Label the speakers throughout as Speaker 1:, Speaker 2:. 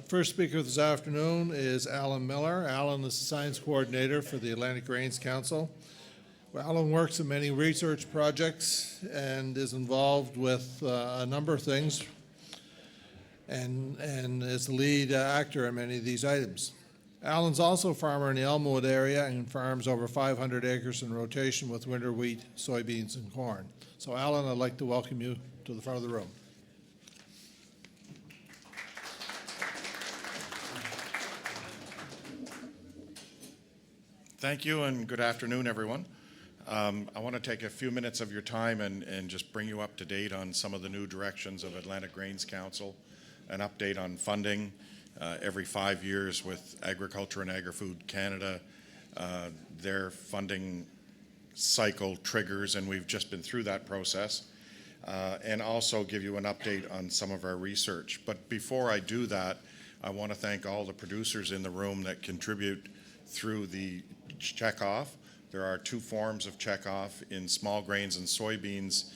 Speaker 1: First speaker this afternoon is Alan Miller. Alan is the Science Coordinator for the Atlantic Grains Council. Well, Alan works in many research projects and is involved with a number of things and is the lead actor in many of these items. Alan's also a farmer in the Elmwood area and farms over 500 acres in rotation with winter wheat, soybeans, and corn. So Alan, I'd like to welcome you to the front of the room.
Speaker 2: Thank you and good afternoon, everyone. I want to take a few minutes of your time and just bring you up to date on some of the new directions of Atlantic Grains Council, an update on funding every 5 years with Agriculture and Agri-Food Canada. Their funding cycle triggers, and we've just been through that process, and also give you an update on some of our research. But before I do that, I want to thank all the producers in the room that contribute through the checkoff. There are two forms of checkoff. In small grains and soybeans,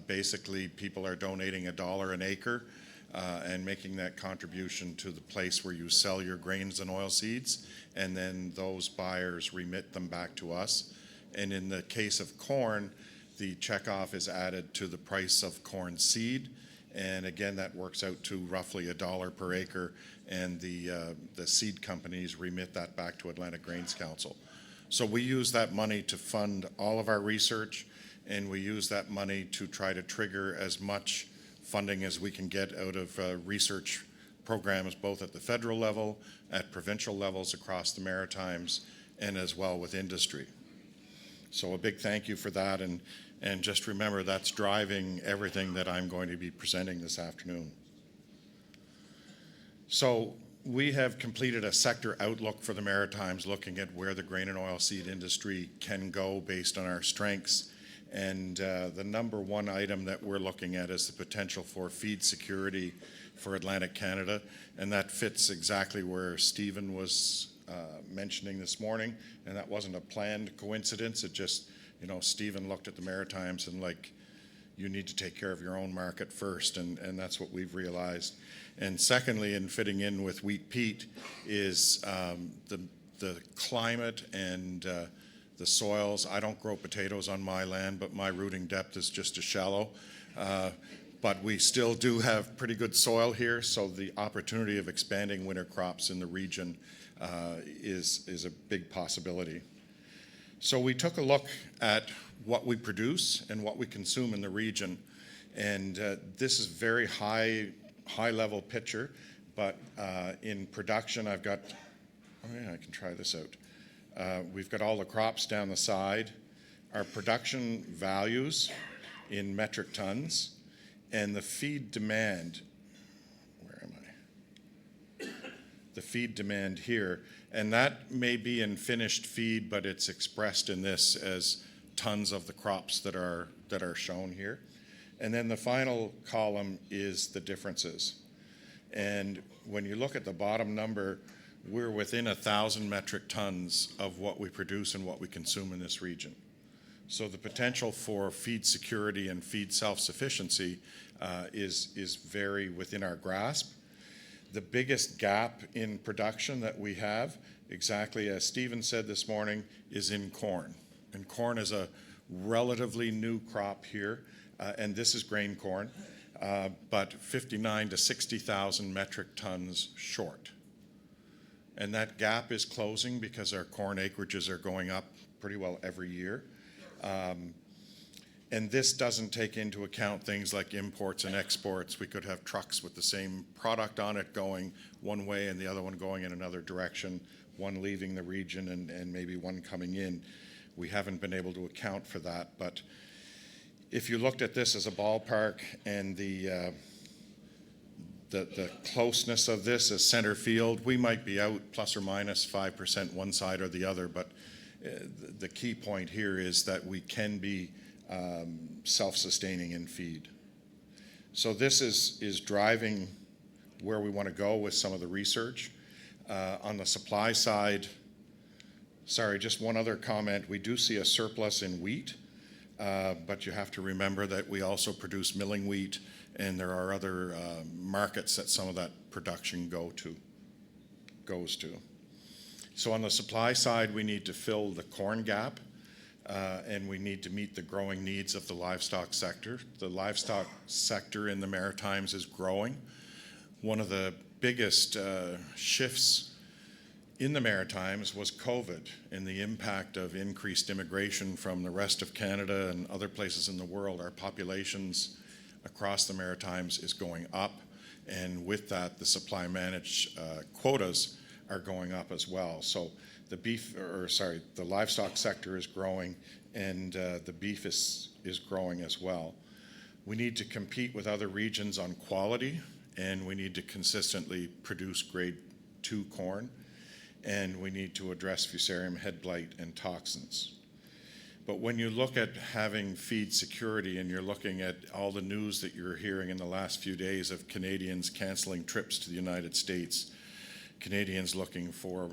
Speaker 2: basically people are donating $1 an acre and making that contribution to the place where you sell your grains and oilseeds, and then those buyers remit them back to us. And in the case of corn, the checkoff is added to the price of corn seed, and again that works out to roughly $1 per acre, and the seed companies remit that back to Atlantic Grains Council. So we use that money to fund all of our research, and we use that money to try to trigger as much funding as we can get out of research programs, both at the federal level, at provincial levels across the Maritimes, and as well with industry. So a big thank you for that, and just remember that's driving everything that I'm going to be presenting this afternoon. So we have completed a sector outlook for the Maritimes, looking at where the grain and oilseed industry can go based on our strengths. And the number one item that we're looking at is the potential for feed security for Atlantic Canada. And that fits exactly where Stephen was mentioning this morning. And that wasn't a planned coincidence. It just, Stephen looked at the Maritimes and you need to take care of your own market first. And that's what we've realized. And secondly, in fitting in with wheat peat, is the climate and the soils. I don't grow potatoes on my land, but my rooting depth is just as shallow. But we still do have pretty good soil here, so the opportunity of expanding winter crops in the region is a big possibility. So we took a look at what we produce and what we consume in the region, and this is very high-level picture, but in production I've got, I can try this out. We've got all the crops down the side, our production values in metric tons, and the feed demand, where am I? The feed demand here, and that may be in finished feed, but it's expressed in this as tons of the crops that are shown here. And then the final column is the differences. And when you look at the bottom number, we're within 1,000 metric tons of what we produce and what we consume in this region. So the potential for feed security and feed self-sufficiency is very within our grasp. The biggest gap in production that we have, exactly as Stephen said this morning, is in corn. And corn is a relatively new crop here, and this is grain corn, but 59 to 60,000 metric tons short. And that gap is closing because our corn acreages are going up pretty well every year. And this doesn't take into account things like imports and exports. We could have trucks with the same product on it going one way and the other one going in another direction, one leaving the region and maybe one coming in. We haven't been able to account for that. But if you looked at this as a ballpark and the closeness of this as center field, we might be out plus or minus 5% one side or the other, but the key point here is that we can be self-sustaining in feed. So this is driving where we want to go with some of the research. On the supply side, sorry, just one other comment. We do see a surplus in wheat, But you have to remember that we also produce milling wheat, and there are other markets that some of that production goes to. So on the supply side, we need to fill the corn gap, and we need to meet the growing needs of the livestock sector. The livestock sector in the Maritimes is growing. One of the biggest shifts in the Maritimes was COVID and the impact of increased immigration from the rest of Canada and other places in the world. Our populations across the Maritimes is going up, and with that, the supply managed quotas are going up as well. So the livestock sector is growing, and the beef is growing as well. We need to compete with other regions on quality, and we need to consistently produce grade 2 corn, and we need to address fusarium head blight and toxins. But when you look at having feed security, and you're looking at all the news that you're hearing in the last few days of Canadians canceling trips to the United States, Canadians looking for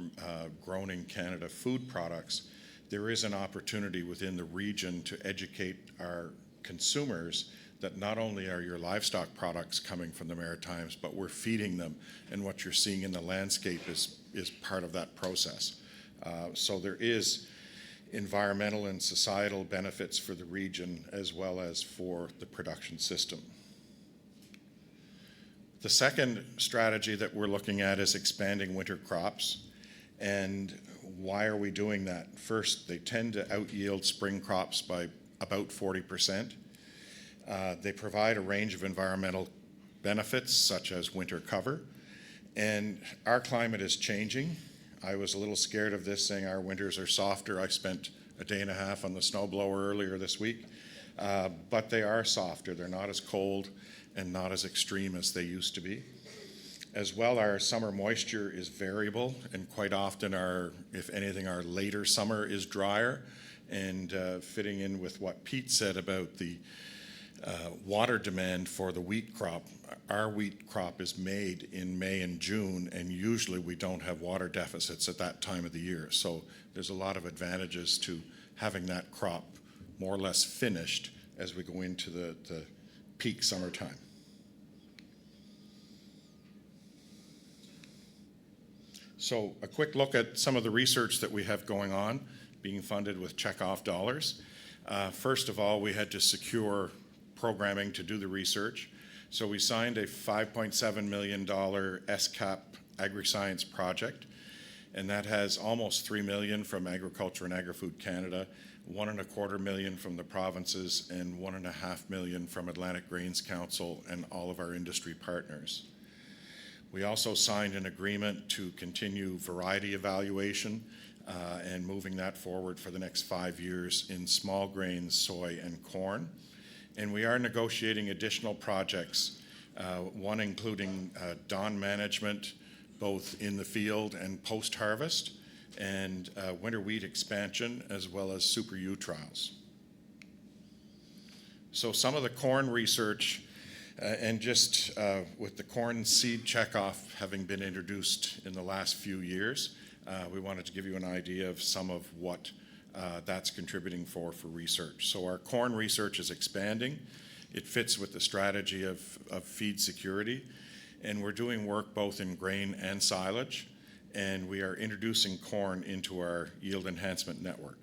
Speaker 2: grown in Canada food products, there is an opportunity within the region to educate our consumers that not only are your livestock products coming from the Maritimes, but we're feeding them, and what you're seeing in the landscape is part of that process. So there is environmental and societal benefits for the region as well as for the production system. The second strategy that we're looking at is expanding winter crops. And why are we doing that? First, they tend to out-yield spring crops by about 40%. They provide a range of environmental benefits, such as winter cover. And our climate is changing. I was a little scared of this, saying our winters are softer. I spent a day and a half on the snowblower earlier this week. But they are softer. They're not as cold and not as extreme as they used to be. As well, our summer moisture is variable, and quite often if anything, our later summer is drier. And fitting in with what Pete said about the water demand for the wheat crop, our wheat crop is made in May and June, and usually we don't have water deficits at that time of the year. So there's a lot of advantages to having that crop more or less finished as we go into the peak summertime. So a quick look at some of the research that we have going on, being funded with checkoff dollars. First of all, we had to secure programming to do the research. So we signed a $5.7 million SCAP Agri-Science project, and that has almost $3 million from Agriculture and Agri-Food Canada, $1.25 million from the provinces, and $1.5 million from Atlantic Grains Council and all of our industry partners. We also signed an agreement to continue variety evaluation and moving that forward for the next 5 years in small grains, soy, and corn. And we are negotiating additional projects, one including dawn management, both in the field and post-harvest, and winter wheat expansion, as well as Super U trials. So some of the corn research, and just with the corn seed checkoff having been introduced in the last few years, we wanted to give you an idea of some of what that's contributing for research. So our corn research is expanding. It fits with the strategy of feed security, and we're doing work both in grain and silage, and we are introducing corn into our yield enhancement network.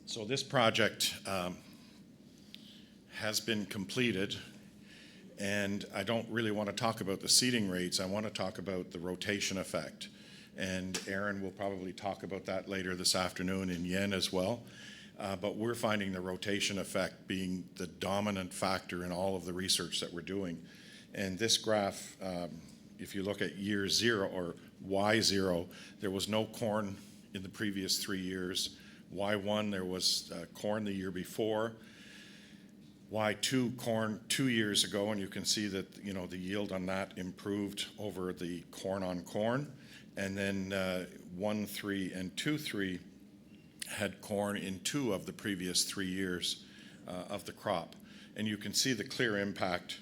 Speaker 2: So this project has been completed, and I don't really want to talk about the seeding rates. I want to talk about the rotation effect, and Aaron will probably talk about that later this afternoon in Yen as well. But we're finding the rotation effect being the dominant factor in all of the research that we're doing. And this graph, if you look at year 0 or Y0, there was no corn in the previous 3 years. Y1, there was corn the year before. Y2, corn 2 years ago, and you can see that the yield on that improved over the corn on corn. And then 1.3 and 2.3 had corn in 2 of the previous 3 years of the crop. And you can see the clear impact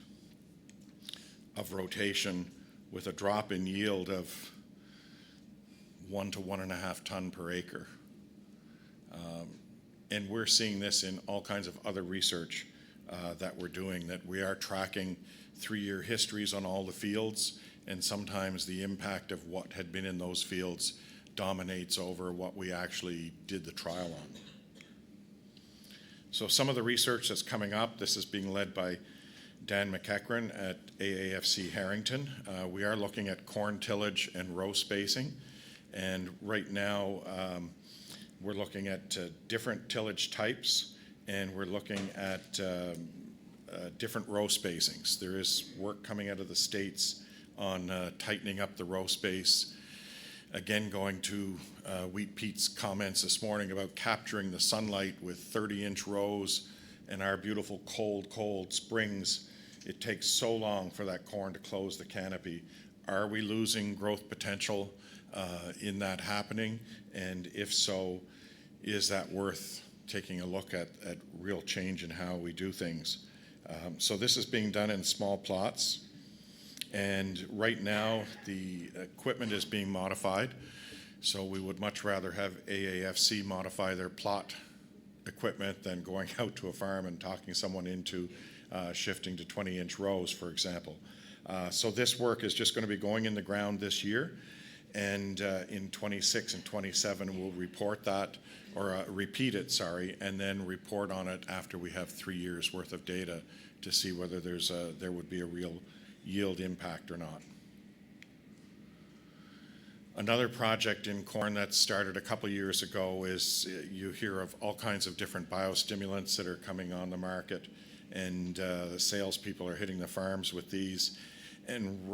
Speaker 2: of rotation with a drop in yield of 1 to 1.5 ton per acre. And we're seeing this in all kinds of other research that we're doing, that we are tracking 3-year histories on all the fields, and sometimes the impact of what had been in those fields dominates over what we actually did the trial on. So some of the research that's coming up, this is being led by Dan McEachran at AAFC Harrington. We are looking at corn tillage and row spacing, and right now we're looking at different tillage types, and we're looking at different row spacings. There is work coming out of the States on tightening up the row space. Again, going to Wheat Pete's comments this morning about capturing the sunlight with 30-inch rows and our beautiful cold springs. It takes so long for that corn to close the canopy. Are we losing growth potential in that happening? And if so, is that worth taking a look at real change in how we do things? So this is being done in small plots. And right now, the equipment is being modified. So we would much rather have AAFC modify their plot equipment than going out to a farm and talking someone into shifting to 20-inch rows, for example. So this work is just going to be going in the ground this year. And in 26 and 27, we'll report that, or repeat it, sorry, and then report on it after we have 3 years worth of data to see whether there would be a real yield impact or not. Another project in corn that started a couple years ago is you hear of all kinds of different biostimulants that are coming on the market, and the salespeople are hitting the farms with these. And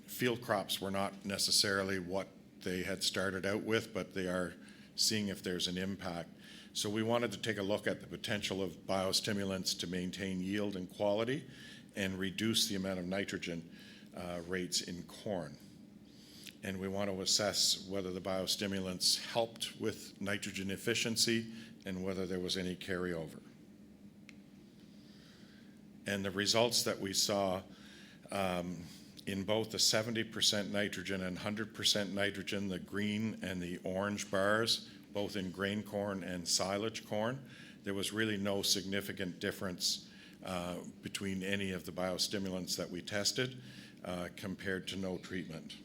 Speaker 2: field crops were not necessarily what they had started out with, but they are seeing if there's an impact. So we wanted to take a look at the potential of biostimulants to maintain yield and quality and reduce the amount of nitrogen rates in corn. And we want to assess whether the biostimulants helped with nitrogen efficiency and whether there was any carryover. And the results that we saw in both the 70% nitrogen and 100% nitrogen, the green and the orange bars, both in grain corn and silage corn, there was really no significant difference between any of the biostimulants that we tested compared to no treatment.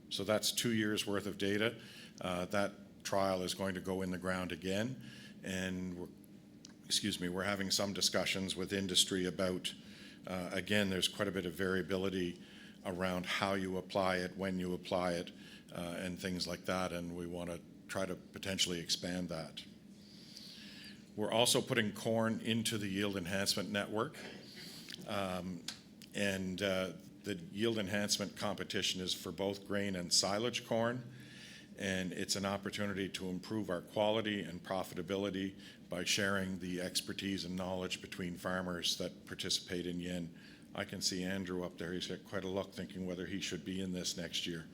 Speaker 2: So that's 2 years worth of data. That trial is going to go in the ground again, and we're having some discussions with industry about, again, there's quite a bit of variability around how you apply it, when you apply it, and things like that, and we want to try to potentially expand that. We're also putting corn into the yield enhancement network, and the yield enhancement competition is for both grain and silage corn, and it's an opportunity to improve our quality and profitability by sharing the expertise and knowledge between farmers that participate in yen. I can see Andrew up there. He's got quite a look thinking whether he should be in this next year.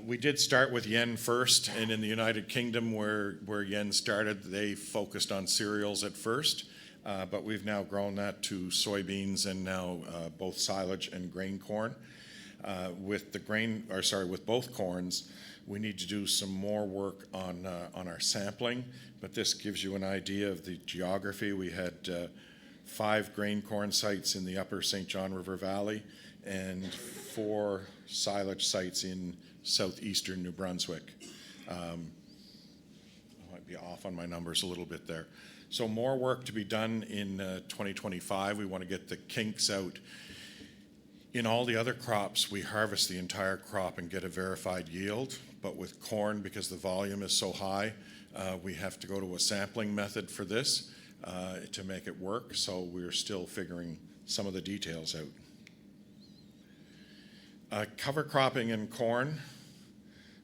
Speaker 2: We did start with yen first, and in the United Kingdom where yen started, they focused on cereals at first, but we've now grown that to soybeans and now both silage and grain corn. With both corns, we need to do some more work on our sampling, but this gives you an idea of the geography. We had 5 grain corn sites in the upper St. John River Valley and 4 silage sites in southeastern New Brunswick. I might be off on my numbers a little bit there. So more work to be done in 2025. We want to get the kinks out. In all the other crops, we harvest the entire crop and get a verified yield, but with corn, because the volume is so high, we have to go to a sampling method for this to make it work, so we're still figuring some of the details out. Cover cropping in corn.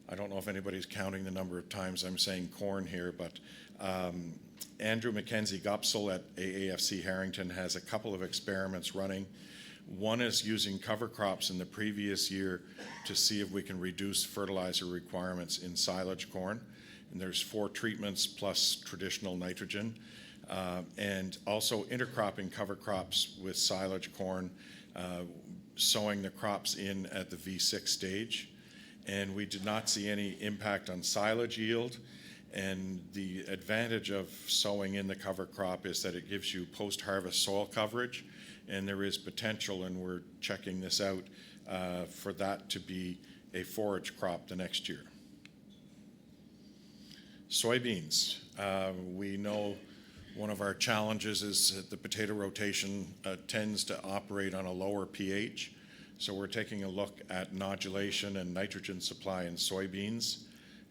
Speaker 2: I don't know if anybody's counting the number of times I'm saying corn here, but Andrew Mackenzie Gupsel at AAFC Harrington has a couple of experiments running. One is using cover crops in the previous year to see if we can reduce fertilizer requirements in silage corn. And there's 4 treatments plus traditional nitrogen. and also intercropping cover crops with silage corn, sowing the crops in at the V6 stage. And we did not see any impact on silage yield. And the advantage of sowing in the cover crop is that it gives you post-harvest soil coverage, and there is potential, and we're checking this out, for that to be a forage crop the next year. Soybeans. We know one of our challenges is that the potato rotation tends to operate on a lower pH. So we're taking a look at nodulation and nitrogen supply in soybeans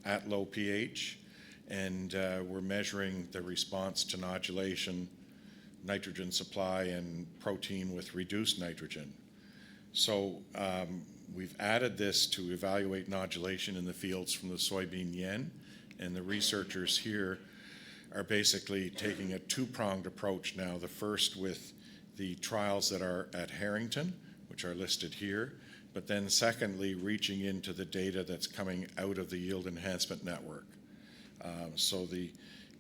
Speaker 2: at low pH. And we're measuring the response to nodulation, nitrogen supply, and protein with reduced nitrogen. So we've added this to evaluate nodulation in the fields from the soybean yen, and the researchers here are basically taking a two-pronged approach now. The first with the trials that are at Harrington, which are listed here, but then secondly, reaching into the data that's coming out of the Yield Enhancement Network. So the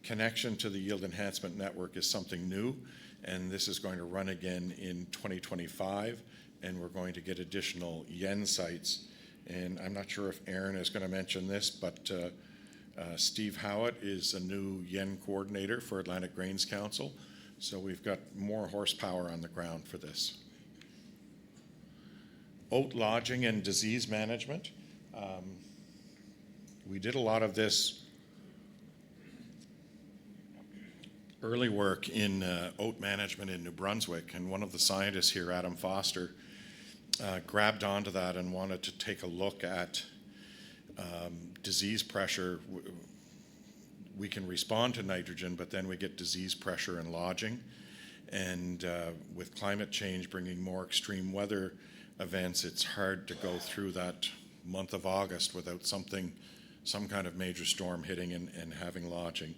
Speaker 2: connection to the Yield Enhancement Network is something new, and this is going to run again in 2025, and we're going to get additional yen sites. And I'm not sure if Aaron is going to mention this, but Steve Howitt is a new yen coordinator for Atlantic Grains Council, so we've got more horsepower on the ground for this. Oat lodging and disease management. We did a lot of this early work in oat management in New Brunswick, and one of the scientists here, Adam Foster, grabbed onto that and wanted to take a look at disease pressure. We can respond to nitrogen, but then we get disease pressure and lodging. And with climate change bringing more extreme weather events, it's hard to go through that month of August without some kind of major storm hitting and having lodging.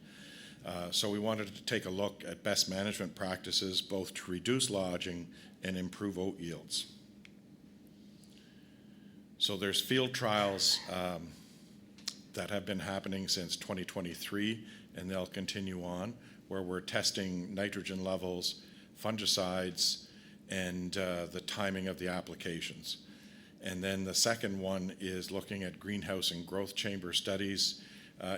Speaker 2: So we wanted to take a look at best management practices, both to reduce lodging and improve oat yields. So there's field trials that have been happening since 2023, and they'll continue on, where we're testing nitrogen levels, fungicides, and the timing of the applications. And then the second one is looking at greenhouse and growth chamber studies.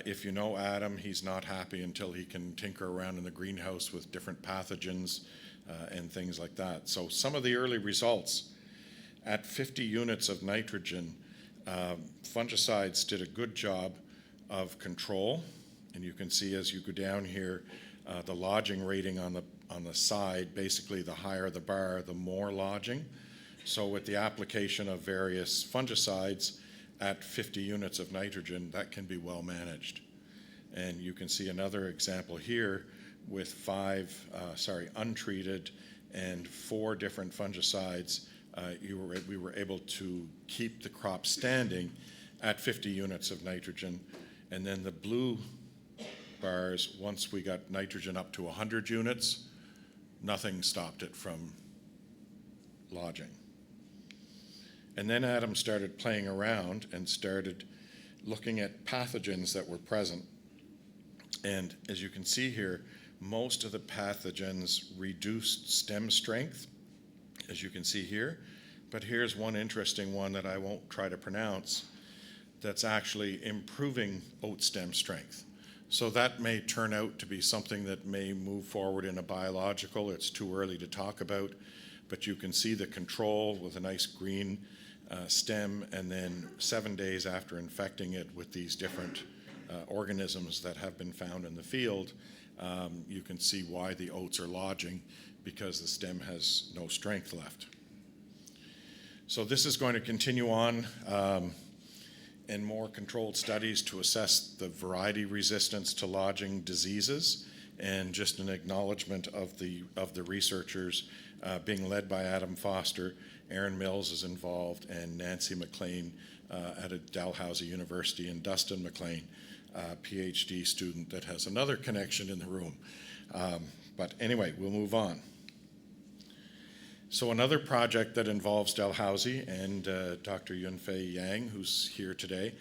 Speaker 2: If you know Adam, he's not happy until he can tinker around in the greenhouse with different pathogens and things like that. So some of the early results, at 50 units of nitrogen, fungicides did a good job of control. And you can see as you go down here, the lodging rating on the side, basically the higher the bar, the more lodging. So with the application of various fungicides at 50 units of nitrogen, that can be well managed. And you can see another example here with untreated and 4 different fungicides. We were able to keep the crop standing at 50 units of nitrogen. And then the blue bars, once we got nitrogen up to 100 units, nothing stopped it from lodging. And then Adam started playing around and started looking at pathogens that were present. And as you can see here, most of the pathogens reduced stem strength, as you can see here. But here's one interesting one that I won't try to pronounce that's actually improving oat stem strength. So that may turn out to be something that may move forward in a biological. It's too early to talk about, but you can see the control with a nice green stem, and then 7 days after infecting it with these different organisms that have been found in the field, you can see why the oats are lodging, because the stem has no strength left. So this is going to continue on and more controlled studies to assess the variety resistance to lodging diseases, and just an acknowledgement of the researchers being led by Adam Foster. Aaron Mills is involved, and Nancy McLean at Dalhousie University, and Dustin McLean, PhD student that has another connection in the room. But anyway, we'll move on. So another project that involves Dalhousie and Dr. Yunfei Yang, who's here today,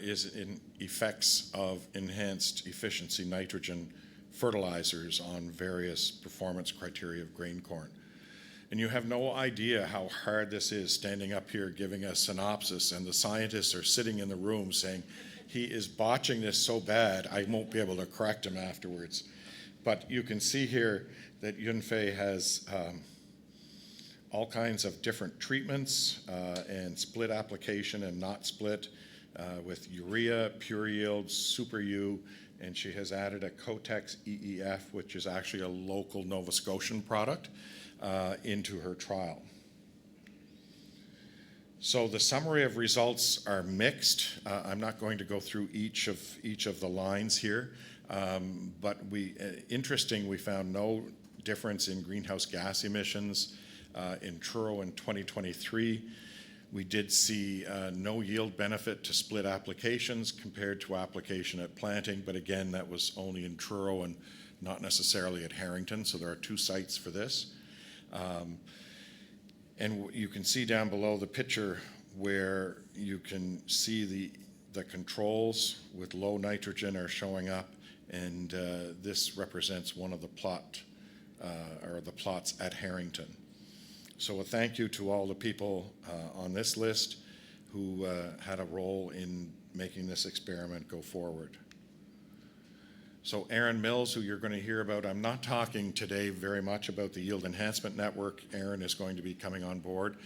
Speaker 2: is in effects of enhanced efficiency nitrogen fertilizers on various performance criteria of grain corn. And you have no idea how hard this is, standing up here giving a synopsis, and the scientists are sitting in the room saying, he is botching this so bad, I won't be able to correct him afterwards. But you can see here that Yunfei has all kinds of different treatments and split application and not split with urea, pure yield, super U, and she has added a Cotex EEF, which is actually a local Nova Scotian product, into her trial. So the summary of results are mixed. I'm not going to go through each of the lines here, but interesting, we found no difference in greenhouse gas emissions in Truro in 2023. We did see no yield benefit to split applications compared to application at planting, but again, that was only in Truro and not necessarily at Harrington, so there are 2 sites for this. And you can see down below the picture where you can see the controls with low nitrogen are showing up, and this represents one of the plots at Harrington. So a thank you to all the people on this list who had a role in making this experiment go forward. So Aaron Mills, who you're going to hear about, I'm not talking today very much about the Yield Enhancement Network. Aaron is going to be coming on board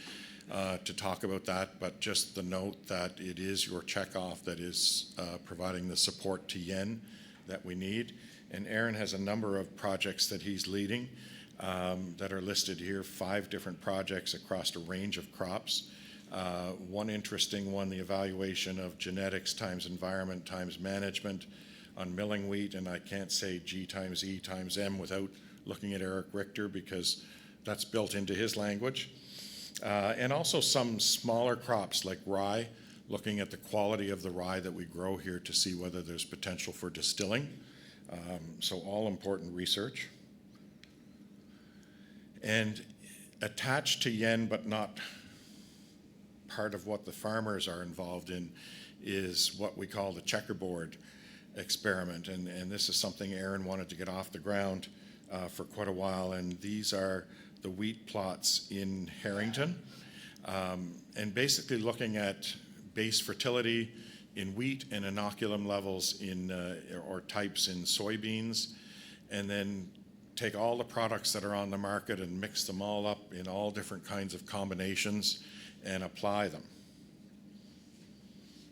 Speaker 2: to talk about that, but just the note that it is your checkoff that is providing the support to Yen that we need. And Aaron has a number of projects that he's leading that are listed here, 5 different projects across a range of crops. One interesting one, the evaluation of genetics times environment times management on milling wheat, and I can't say G times E times M without looking at Eric Richter because that's built into his language. And also some smaller crops like rye, looking at the quality of the rye that we grow here to see whether there's potential for distilling. So all important research. And attached to Yen, but not part of what the farmers are involved in, is what we call the checkerboard experiment. And this is something Aaron wanted to get off the ground for quite a while. And these are the wheat plots in Harrington. And basically looking at base fertility in wheat and inoculum levels or types in soybeans, and then take all the products that are on the market and mix them all up in all different kinds of combinations and apply them.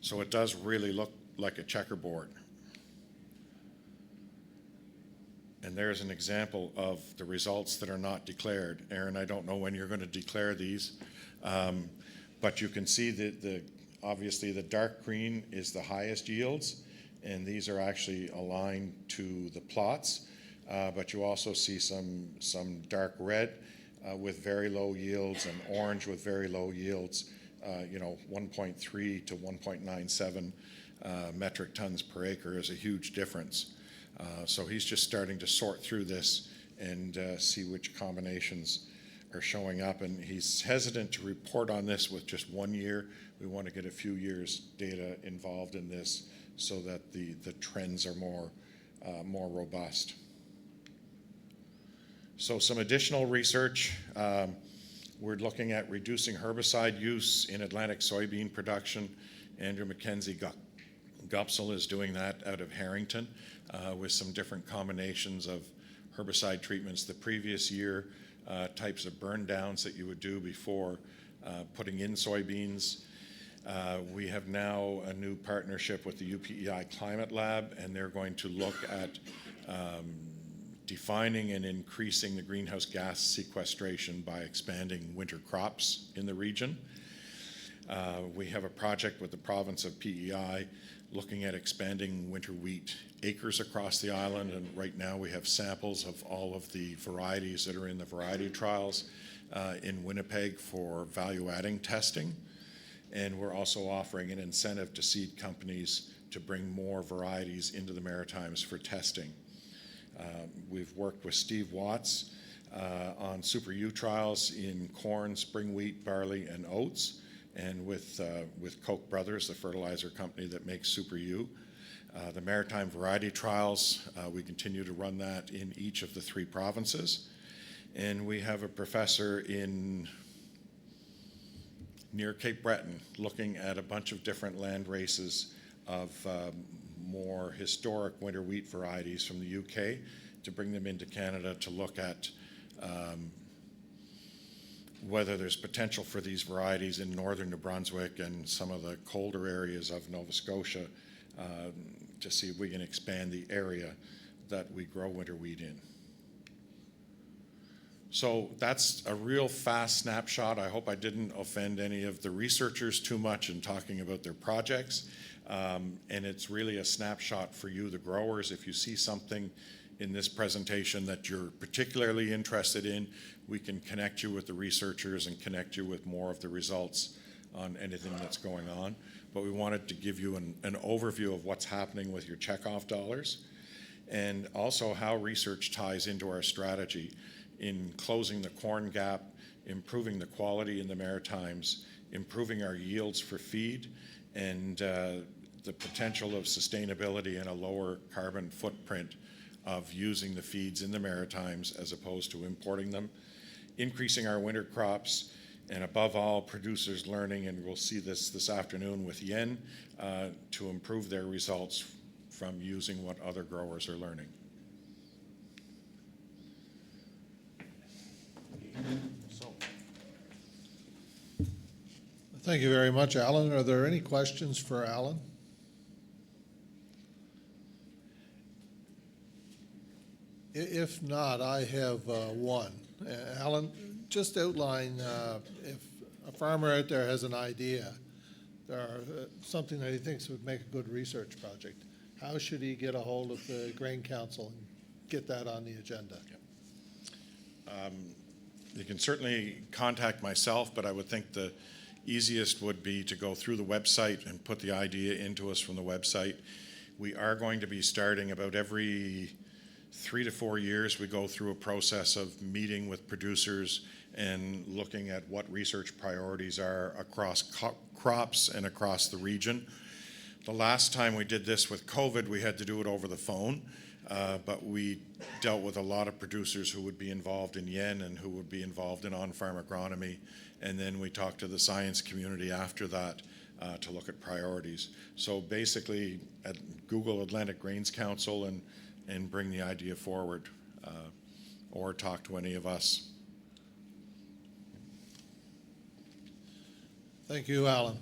Speaker 2: So it does really look like a checkerboard. And there's an example of the results that are not declared. Aaron, I don't know when you're going to declare these, but you can see that obviously the dark green is the highest yields, and these are actually aligned to the plots. But you also see some dark red with very low yields and orange with very low yields, 1.3 to 1.97 metric tons per acre is a huge difference. So he's just starting to sort through this and see which combinations are showing up. And he's hesitant to report on this with just 1 year. We want to get a few years data involved in this so that the trends are more robust. So some additional research. We're looking at reducing herbicide use in Atlantic soybean production. Andrew Mackenzie Gupsel is doing that out of Harrington with some different combinations of herbicide treatments the previous year, types of burn downs that you would do before putting in soybeans. We have now a new partnership with the PEI Climate Lab, and they're going to look at defining and increasing the greenhouse gas sequestration by expanding winter crops in the region. We have a project with the province of PEI looking at expanding winter wheat acres across the island, and right now we have samples of all of the varieties that are in the variety trials in Winnipeg for value-adding testing. And we're also offering an incentive to seed companies to bring more varieties into the Maritimes for testing. We've worked with Steve Watts on Super U trials in corn, spring wheat, barley, and oats, and with Koch Brothers, the fertilizer company that makes Super U. The maritime variety trials, we continue to run that in each of the 3 provinces. And we have a professor near Cape Breton looking at a bunch of different land races of more historic winter wheat varieties from the UK to bring them into Canada to look at whether there's potential for these varieties in northern New Brunswick and some of the colder areas of Nova Scotia to see if we can expand the area that we grow winter wheat in. So that's a real fast snapshot. I hope I didn't offend any of the researchers too much in talking about their projects. And it's really a snapshot for you, the growers. If you see something in this presentation that you're particularly interested in, we can connect you with the researchers and connect you with more of the results on anything that's going on. But we wanted to give you an overview of what's happening with your checkoff dollars and also how research ties into our strategy in closing the corn gap, improving the quality in the Maritimes, improving our yields for feed, and the potential of sustainability and a lower carbon footprint of using the feeds in the Maritimes as opposed to importing them, increasing our winter crops, and above all, producers learning, and we'll see this afternoon with Yen, to improve their results from using what other growers are learning.
Speaker 1: Thank you very much, Alan. Are there any questions for Alan? If not, I have one. Alan, just outline if a farmer out there has an idea or something that he thinks would make a good research project, how should he get a hold of the Grain Council and get that on the agenda?
Speaker 2: You can certainly contact myself, but I would think the easiest would be to go through the website and put the idea into us from the website. We are going to be starting about every 3 to 4 years. We go through a process of meeting with producers and looking at what research priorities are across crops and across the region. The last time we did this with COVID, we had to do it over the phone. But we dealt with a lot of producers who would be involved in Yen and who would be involved in on-farm agronomy. And then we talked to the science community after that to look at priorities. So basically, at Google Atlantic Grains Council and bring the idea forward or talk to any of us.
Speaker 1: Thank you, Alan.